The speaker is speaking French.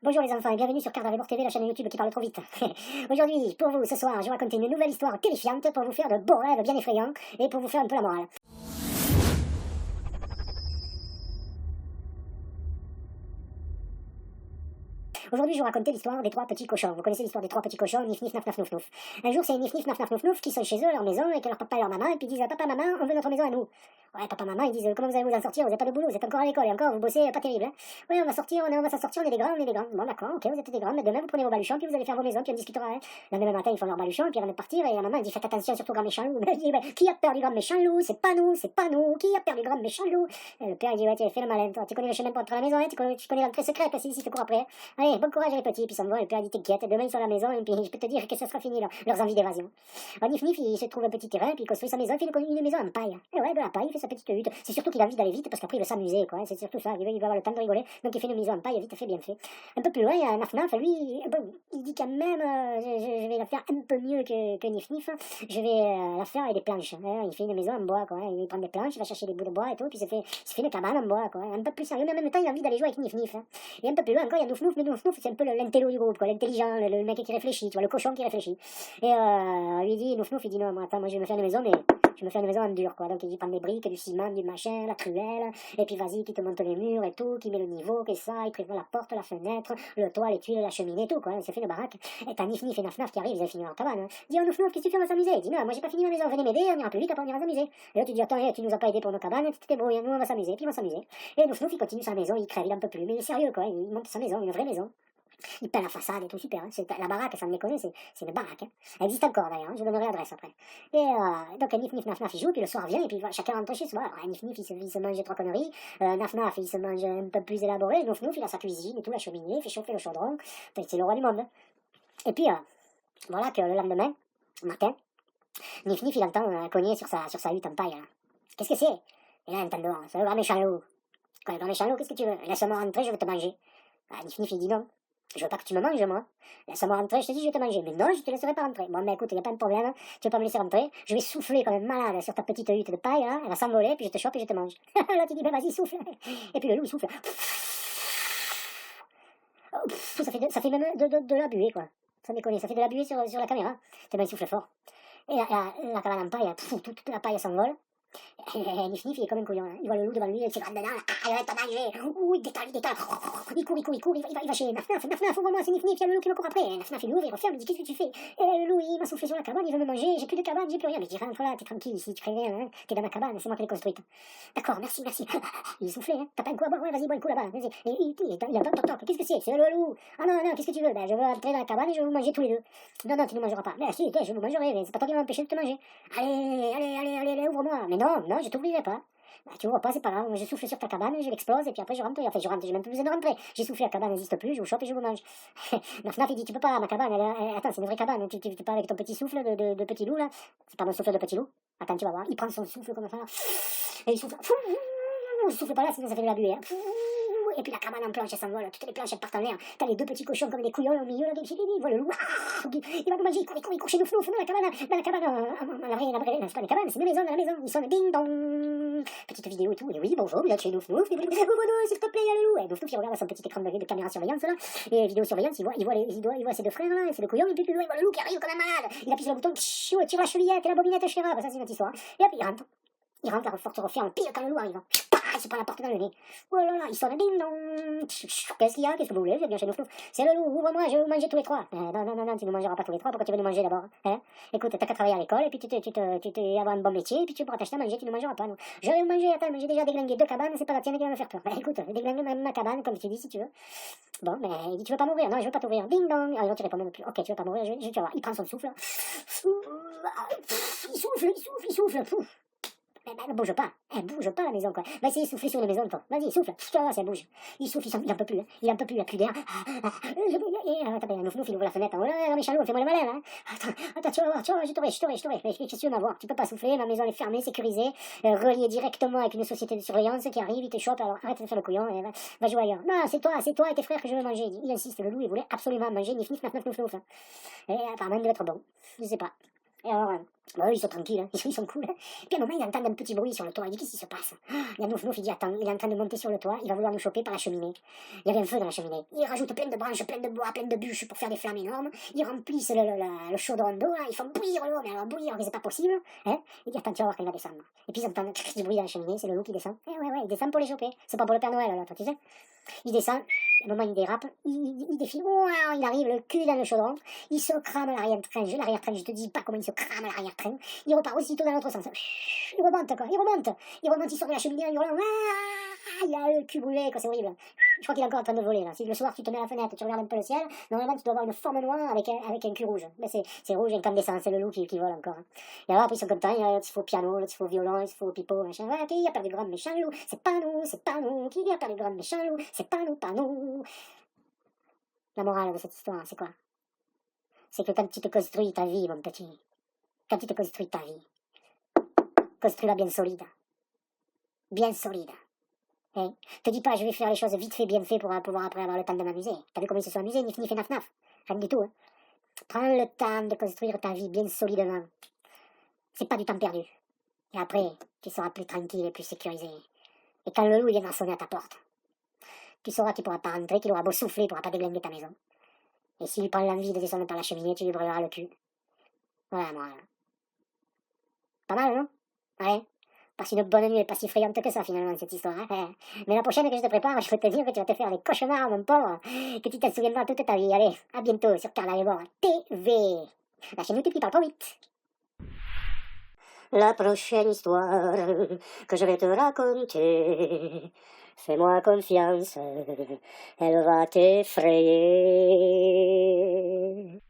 Bonjour les enfants et bienvenue sur Cardavebour TV, la chaîne YouTube qui parle trop vite. Aujourd'hui, pour vous, ce soir, je vais raconter une nouvelle histoire terrifiante pour vous faire de beaux rêves bien effrayants et pour vous faire un peu la morale. Aujourd'hui, je vais vous raconter l'histoire des trois petits cochons. Vous connaissez l'histoire des trois petits cochons, Nif Nif Naf Naf Nouf Nouf. Un jour, c'est Nif Nif Naf Naf Nouf Nouf qui sont chez eux, à leur maison, et que leur papa et leur maman, et puis ils disent papa, maman, on veut notre maison à nous. Ouais, papa, maman, ils disent comment vous allez vous en sortir, vous n'avez pas de boulot, vous êtes encore à l'école, et encore vous bossez pas terrible. Hein. Ouais, on va sortir, on va s'en sortir, on est des grands, on est des grands. Bon, d'accord, ok, vous êtes des grands, mais demain vous prenez vos baluchons, puis vous allez faire vos maisons, puis on discutera. Hein. Le lendemain matin, ils font leur baluchon, puis avant de partir, et la maman elle dit faites attention surtout au grand méchant loup. Elle dit qui a peur du grand méchant loup, c'est pas nous, qui a peur du grand méchant loup. Et le père il dit ouais, tu fais le malin, toi, tu connais le chemin pour entrer à la maison, hein, tu connais l'entrée secrète, c'est ici, tu cours après. Allez, bon courage les petits, puis ça me va, le père dit t'inquiète, demain ils sont à la maison, et puis je peux te dire que ça sera fini leurs envies d'évasion. Alors, Nif Nif, il se trouve un petit terrain, puis il construit sa maison, il fait une maison en paille. Et ouais, de la paille, il fait sa petite hutte. C'est surtout qu'il a envie d'aller vite, parce qu'après il veut s'amuser, quoi. C'est surtout ça, il va avoir le temps de rigoler. Donc il fait une maison en paille, vite fait, bien fait. Un peu plus loin, il y a Naf Naf, lui, bon, il dit quand même, je vais la faire un peu mieux que Nif Nif. Je vais la faire avec des planches. Hein. Il fait une maison en bois, quoi. Il prend des planches, il va chercher des bouts de bois et tout, puis il se fait une cabane en bois, quoi. Un peu plus sérieux, mais en même temps, il a envie d'aller jouer avec Nif Nif. Hein. Et un peu plus loin encore, il y a Nouf Nouf, mais Nouf Nouf, c'est un peu l'intello du groupe, quoi. L'intelligent, le mec qui réfléchit, tu vois, le cochon qui réfléchit. Et lui dit, Nouf Nouf, il dit non, moi, attends, moi je vais me faire une maison, mais je me fais une maison en dur, quoi. Donc il dit prendre des briques, du ciment, du machin, la truelle, et puis vas-y, qui te monte les murs et tout, qui met le niveau, que ça, il prévoit la porte, la fenêtre, le toit, les tuiles, la cheminée et tout, quoi. Il se fait une baraque. Et t'as Nif Nif et Naf Naf qui arrivent, ils ont fini leur cabane. Hein. Dis, oh Nouf Nouf, qu'est-ce que tu fais, on va s'amuser. Il dit, non, moi j'ai pas fini ma maison, venez m'aider, on ira plus vite, après on ira s'amuser. Et là tu dis, attends, tu nous as pas aidé pour nos cabanes, tu t'es brouillé, nous on va s'amuser, puis on va s'amuser. Et Nouf Nouf, il continue sa maison, il crève, il en peut plus, mais il est sérieux, quoi. Il monte sa maison, une vraie maison. Il peint la façade et tout, super. Hein. La baraque, ça me déconne, c'est une baraque. Hein. Elle existe encore d'ailleurs, hein. Je vous donnerai l'adresse après. Et donc Nif Nif Naf Naf il joue, puis le soir vient, et puis chacun rentre chez soi. Alors Nif Nif il se mange trois conneries, Naf Naf il se mange un peu plus élaboré, Nouf Nouf il a sa cuisine et tout, la cheminée, il fait chauffer le chaudron, c'est le roi du monde. Hein. Et puis voilà que le lendemain, matin, Nif Nif il entend cogner sur sa hutte en paille. Qu'est-ce que c'est? Et là il entend dehors, c'est le grand méchant loup. Quoi, le grand méchant loup, qu'est-ce que tu veux? Laisse-moi rentrer, je vais te manger. Nif Nif il dit non. Je veux pas que tu me manges, moi. Laisse-moi rentrer, je te dis, je vais te manger. Mais non, je te laisserai pas rentrer. Bon, mais écoute, il n'y a pas de problème. Tu veux pas me laisser rentrer. Je vais souffler comme un malade sur ta petite hutte de paille, là. Elle va s'envoler, puis je te chope et je te mange. Là, tu dis, ben vas-y, souffle. Et puis le loup, il souffle. Ça fait même de la buée, quoi. Ça déconne, ça fait de la buée sur la caméra. Tellement il souffle fort. Et la cabane en paille, toute la paille s'envole. Nif Nif, il est comme un couillon. Hein. Il voit le loup devant lui, il se rentre dedans, il va te manger. Ouh, il détale. Il court, il va chez Naf Naf, ouvre-moi, c'est Nif Nif, il y a le loup qui me court après. Naf Naf, il ouvre, il referme, il dit, qu'est-ce que tu fais? Et le loup, il m'a soufflé sur la cabane, il veut me manger, j'ai plus de cabane, j'ai plus rien. Mais dis, rentre là, t'es tranquille ici, tu fais rien, hein. T'es dans ma cabane, c'est moi qui l'ai construite. D'accord, merci. Il est soufflé, hein. T'as pas un coup à boire? Ouais, vas-y, bois un coup là-bas. Et il entend toc. Qu'est-ce que c'est le loup. Ah non, qu'est-ce que tu veux? Ben, je veux entrer dans la cabane et je veux vous manger tous les deux. Non, tu ne mangeras pas. Mais si, je vous mangerai, mais c'est pas toi qui vas m'empêcher de te manger. Allez, ouvre-moi. Mais non, je t'ouvrirai pas. Bah, tu ouvres pas, c'est pas grave. Je souffle sur ta cabane, je l'explose et puis après je rentre. Enfin, j'ai même plus besoin de rentrer. J'ai soufflé, la cabane n'existe plus, je vous chope et je vous mange. Naf Naf, il dit, tu peux pas, ma cabane, attends, c'est une vraie cabane. Tu parles avec ton petit souffle de petit loup là. C'est pas mon souffle de petit loup. Attends, tu vas voir. Il prend son souffle comme ça. Et il souffle. Je souffle pas là, sinon ça fait de la buée. Hein. Et puis la cabane en planche, elle s'envole, toutes les planches elles partent en l'air. T'as les deux petits cochons comme des couillons au milieu, là, il voit le loup, il va nous manger, il court chez Nouf Nouf, dans la cabane, la vraie, c'est pas une cabane, c'est une maison, dans la maison, ils sonnent ding dong. Petite vidéo et tout, et oui, bonjour, vous êtes chez Nouf Nouf, s'il te plaît, il y a le loup. Et Nouf Nouf, il regarde son petit écran de caméra surveillance, là, et vidéosurveillance, il voit ses deux frères, là, c'est le couillon, et puis il voit le loup qui arrive comme un malade. Il appuie sur le bouton, tire la chevillette et la bobinette, chéra, ça c'est une autre histoire. Et hop, il rentre la forte referme, pile quand le loup arrive. Il se prend la porte dans le nez. Oh là là, il sonne ding dong. Qu'est-ce qu'il y a? Qu'est-ce que vous voulez? Vous êtes bien chez Nouf Nouf. C'est le loup, ouvre-moi, je vais vous manger tous les trois. Non, tu ne mangeras pas tous les trois. Pourquoi tu veux nous manger d'abord? Hein? Écoute, t'as qu'à travailler à l'école et puis tu avoir un bon métier et puis tu pourras t'acheter à manger, tu ne mangeras pas. Non. Je vais vous manger, attends, mais j'ai déjà déglingué 2 cabanes, c'est pas la tienne qui va me faire peur. Écoute, déglingue même ma cabane, comme tu dis, si tu veux. Bon, mais il dit, tu veux pas mourir? Non, je veux pas t'ouvrir. Ding dong. Alors, tu réponds même plus. Ok, tu veux pas mourir, tu vas voir. Il prend son souffle. Il souffle. Elle bouge pas la maison quoi. Va essayer de souffler sur une maison toi. Vas-y, souffle. Ça bouge. Il souffle, il en peut plus. Hein. Il en peut plus, il a plus d'air. Attends, Nouf Nouf, il ouvre la fenêtre. Oh là, méchant loup, fais-moi le malin. Hein. Attends, tu vas voir, je t'aurai. Mais qu'est-ce que tu veux m'avoir? Tu peux pas souffler, ma maison est fermée, sécurisée, reliée directement avec une société de surveillance qui arrive, il te chope, alors arrête de faire le couillon et va jouer ailleurs. Non, c'est toi et tes frères que je veux manger. Il insiste, le loup, il voulait absolument manger Nif Nif Naf Naf Nouf Nouf. Et apparemment, il devait être bon. Je sais pas. Et alors, bah, eux, ils sont tranquilles, hein. Ils sont cool. Hein. Puis à un moment, il entend un petit bruit sur le toit. Il dit, qu'est-ce qui se passe? Il y a Nouf Nouf, il dit, attends, il est en train de monter sur le toit, il va vouloir nous choper par la cheminée. Il y avait un feu dans la cheminée. Il rajoute plein de branches, plein de bois, plein de bûches pour faire des flammes énormes. Ils remplissent le chaudron d'eau, là. Ils font bouillir l'eau, mais alors bouillir, mais c'est pas possible. Hein. Il dit, attends, tu vas voir quand il va descendre. Et puis ils entendent du bruit dans la cheminée, c'est le loup qui descend. Eh ouais, il descend pour les choper. C'est pas pour le Père Noël, là, toi, tu sais. Il descend, à un moment il dérape, il défile, il arrive le cul dans le chaudron, il se crame l'arrière-train, je te dis pas comment il se crame l'arrière-train, il repart aussitôt dans l'autre sens, il remonte quoi, il sort de la cheminée en hurlant, il a le cul brûlé quoi, c'est horrible. Je crois qu'il est encore en train de voler là. Si le soir tu te mets à la fenêtre, tu regardes un peu le ciel, normalement tu dois avoir une forme noire avec un cul rouge. Mais c'est rouge, incandescent, c'est le loup qui vole encore. Hein. Et alors après ils sont contents, il se faut piano, il se faut violon, il se faut pipeau, machin. Ouais, qui a perdu le grand méchant loup? C'est pas nous, qui a perdu le grand méchant loup? C'est pas nous. La morale de cette histoire, c'est quoi? C'est que quand tu te construis ta vie, mon petit, quand tu te construis ta vie, construis-la bien solide. Bien solide. Hein? Te dis pas, je vais faire les choses vite fait, bien fait pour pouvoir après avoir le temps de m'amuser. T'as vu comment ils se sont amusés, nif nif et naf naf? Rien du tout, hein. Prends le temps de construire ta vie bien solidement. C'est pas du temps perdu. Et après, tu seras plus tranquille et plus sécurisé. Et quand le loup viendra sonner à ta porte, tu sauras qu'il pourra pas rentrer, qu'il aura beau souffler, il pourra pas déglinguer ta maison. Et s'il prend l'envie de descendre par la cheminée, tu lui brûleras le cul. Voilà, moi. Pas mal, non? Ouais. Passe une bonne nuit et pas si friante que ça, finalement, cette histoire. Hein. Mais la prochaine que je te prépare, je peux te dire que tu vas te faire des cauchemars, mon pauvre, que tu t'en souviendras toute ta vie. Allez, à bientôt sur Carla Lebord TV. La chaîne YouTube qui parle pas vite. La prochaine histoire que je vais te raconter, fais-moi confiance, elle va t'effrayer.